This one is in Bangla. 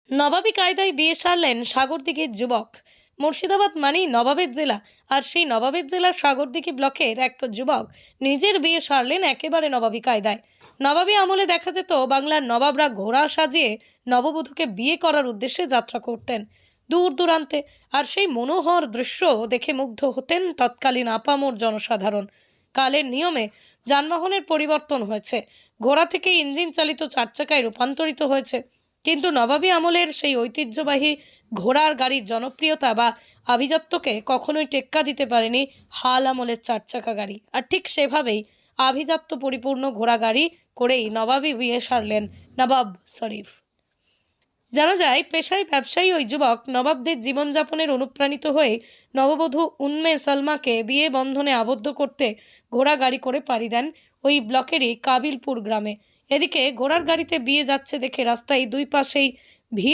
নবাবী কায়দায় বিয়ে সারলেন সাগরদিঘির যুবক। মুর্শিদাবাদ মানেই নবাবের জেলা, আর সেই নবাবের জেলার সাগরদিঘি ব্লকের এক যুবক নিজের বিয়ে সারলেন একেবারে নবাবী কায়দায়। নবাবী আমলে দেখা যেত বাংলার নবাবরা ঘোড়া সাজিয়ে নববধূকে বিয়ে করার উদ্দেশ্যে যাত্রা করতেন দূর দূরান্তে, আর সেই মনোহর দৃশ্য দেখে মুগ্ধ হতেন তৎকালীন আপামর জনসাধারণ। কালের নিয়মে যানবাহনের পরিবর্তন হয়েছে, ঘোড়া থেকে ইঞ্জিন চালিত চারচাকায় রূপান্তরিত হয়েছে, কিন্তু নবাবী আমলের সেই ঐতিহ্যবাহী ঘোড়ার গাড়ির জনপ্রিয়তা বা আভিজাত্যকে কখনোই টেক্কা দিতে পারেনি হাল আমলের চারচাকা গাড়ি। আর ঠিক সেভাবেই আভিজাত্য পরিপূর্ণ ঘোড়া গাড়ি করেই নবাবী বিয়ে সারলেন নবাব শরীফ। জানা যায়, পেশায় ব্যবসায়ী ওই যুবক নবাবদের জীবনযাপনের অনুপ্রাণিত হয়ে নববধূ উম্মে সালমাকে বিয়ে বন্ধনে আবদ্ধ করতে ঘোড়া গাড়ি করে পাড়ি দেন ওই ব্লকেরই কাবিলপুর গ্রামে। এদিকে ঘোড়ার গাড়িতে বিয়ে যাচ্ছে দেখে রাস্তায় দুই পাশেই ভিড়